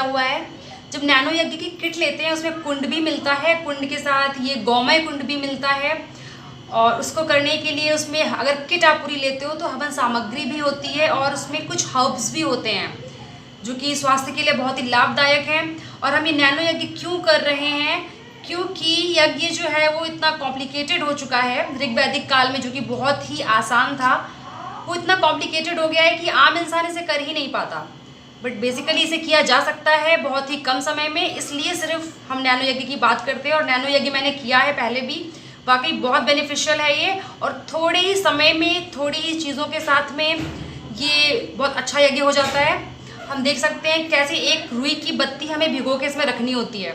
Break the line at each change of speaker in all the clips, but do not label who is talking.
हुआ है। जब नैनो यज्ञ की किट लेते हैं उसमें कुंड भी मिलता है, कुंड के साथ ये गौमय कुंड भी मिलता है। और उसको करने के लिए उसमें अगर किट आप पूरी लेते हो तो हवन सामग्री भी होती है और उसमें कुछ हर्ब्स भी होते हैं जो कि स्वास्थ्य के लिए बहुत ही लाभदायक है। और हम ये नैनो यज्ञ क्यों कर रहे हैं, क्योंकि यज्ञ जो है वो इतना कॉम्प्लिकेटेड हो चुका है। ऋग्वैदिक काल में जो कि बहुत ही आसान था, वो इतना कॉम्प्लिकेटेड हो गया है कि आम इंसान इसे कर ही नहीं पाता। बट बेसिकली इसे किया जा सकता है बहुत ही कम समय में, इसलिए सिर्फ हम नैनो यज्ञ की बात करते हैं। और नैनो यज्ञ मैंने किया है पहले भी, वाकई बहुत बेनिफिशियल है ये। और थोड़े ही समय में थोड़ी ही चीज़ों के साथ में ये बहुत अच्छा यज्ञ हो जाता है। हम देख सकते हैं कैसे एक रुई की बत्ती हमें भिगो के इसमें रखनी होती है,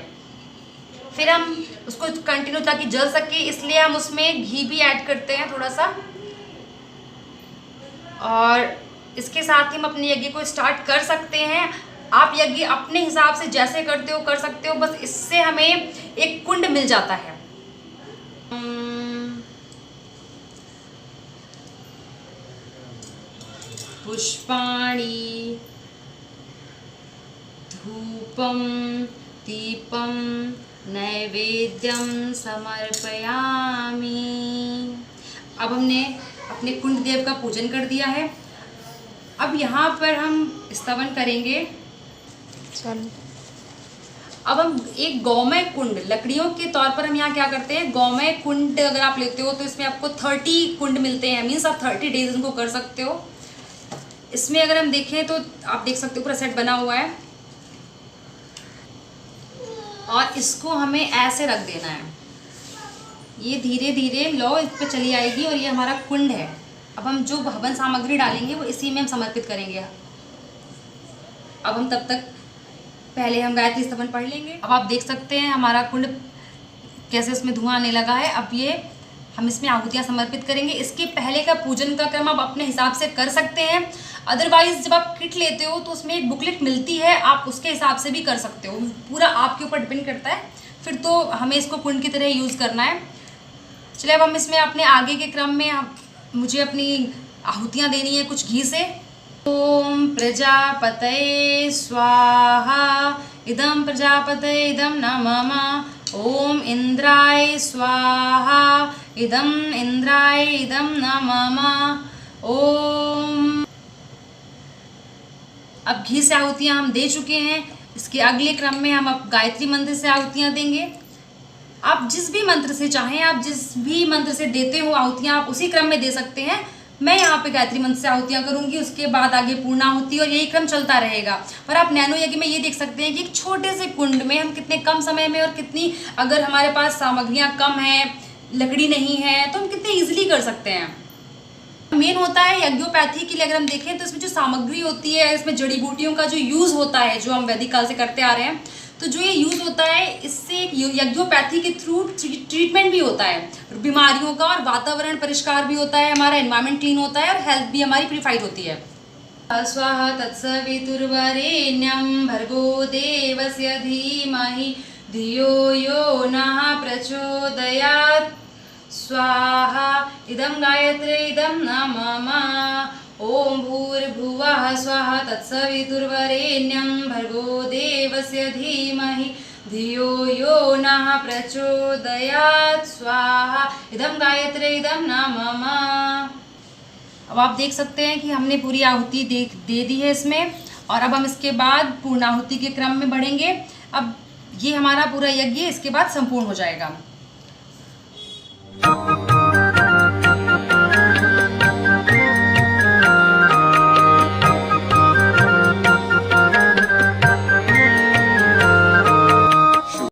फिर हम उसको कंटिन्यू ताकि जल सके, इसलिए हम उसमें घी भी ऐड करते हैं थोड़ा सा। और इसके साथ ही हम अपने यज्ञ को स्टार्ट कर सकते हैं। आप यज्ञ अपने हिसाब से जैसे करते हो कर सकते हो, बस इससे हमें एक कुंड मिल जाता है। पुष्पाणि धूपम दीपम नैवेद्यम समर्पयामि। अब हमने अपने कुंड देव का पूजन कर दिया है। अब यहाँ पर हम स्तवन करेंगे। चल अब हम एक गौमय कुंड, लकड़ियों के तौर पर हम यहाँ क्या करते हैं, गौमय कुंड अगर आप लेते हो तो इसमें आपको 30 कुंड मिलते हैं, मीन्स आप 30 डेज इनको कर सकते हो। इसमें अगर हम देखें तो आप देख सकते हो पूरा सेट बना हुआ है और इसको हमें ऐसे रख देना है। ये धीरे धीरे लो इस पर चली आएगी और ये हमारा कुंड है। अब हम जो हवन सामग्री डालेंगे वो इसी में हम समर्पित करेंगे। अब हम तब तक पहले हम गायत्री स्तवन पढ़ लेंगे। अब आप देख सकते हैं हमारा कुंड कैसे इसमें धुआं आने लगा है। अब ये हम इसमें आहुतियाँ समर्पित करेंगे। इसके पहले का पूजन का क्रम आप अपने हिसाब से कर सकते हैं, अदरवाइज जब आप किट लेते हो तो उसमें एक बुकलेट मिलती है, आप उसके हिसाब से भी कर सकते हो। पूरा आपके ऊपर डिपेंड करता है, फिर तो हमें इसको कुंड की तरह यूज़ करना है। चलिए अब हम इसमें अपने आगे के क्रम में मुझे अपनी आहुतियाँ देनी है कुछ घी से। ओम प्रजापतये स्वाहा इदं प्रजापतये इदं नमः। ओम इंद्राय स्वाहा इदं इंद्राय इदं नमः। ओम। अब घी से आहुतियाँ हम दे चुके हैं। इसके अगले क्रम में हम अब गायत्री मंत्र से आहुतियाँ देंगे। आप जिस भी मंत्र से चाहें, आप जिस भी मंत्र से देते हो आहुतियाँ, आप उसी क्रम में दे सकते हैं। मैं यहाँ पे गायत्री मंत्र से आहुतियाँ करूँगी, उसके बाद आगे पूर्णाहुति, और यही क्रम चलता रहेगा। पर आप नैनो यज्ञ में ये देख सकते हैं कि एक छोटे से कुंड में हम कितने कम समय में और कितनी, अगर हमारे पास सामग्रियाँ कम हैं, लकड़ी नहीं है, तो हम कितने ईजिली कर सकते हैं। मेन होता है यज्ञोपैथी के लिए अगर हम देखें तो इसमें जो सामग्री होती है, इसमें जड़ी बूटियों का जो यूज़ होता है, जो हम वैदिक काल से करते आ रहे हैं, तो जो ये यूज़ होता है इससे यज्ञोपैथी के थ्रू ट्रीटमेंट भी होता है बीमारियों का, और वातावरण परिष्कार भी होता है, हमारा एनवायरनमेंट क्लीन होता है और हेल्थ भी हमारी प्यूरिफाइड होती है। स्वाहा तत्सवितुर्वरेण्यं भर्गो देवस्य धीमहि धियो यो नः प्रचोदयात्। स्वाहा इदं गायत्री इदं नमः। ओम भूर्भुवः स्वाहा तत्सवितुर्वरेण्यं भर्गो देवस्य धीमहि धियो यो नः प्रचोदयात्। स्वाहा इदं गायत्री इदं नमः। अब आप देख सकते हैं कि हमने पूरी आहुति दे दी है इसमें, और अब हम इसके बाद पूर्णाहुति के क्रम में बढ़ेंगे। अब ये हमारा पूरा यज्ञ इसके बाद संपूर्ण हो जाएगा।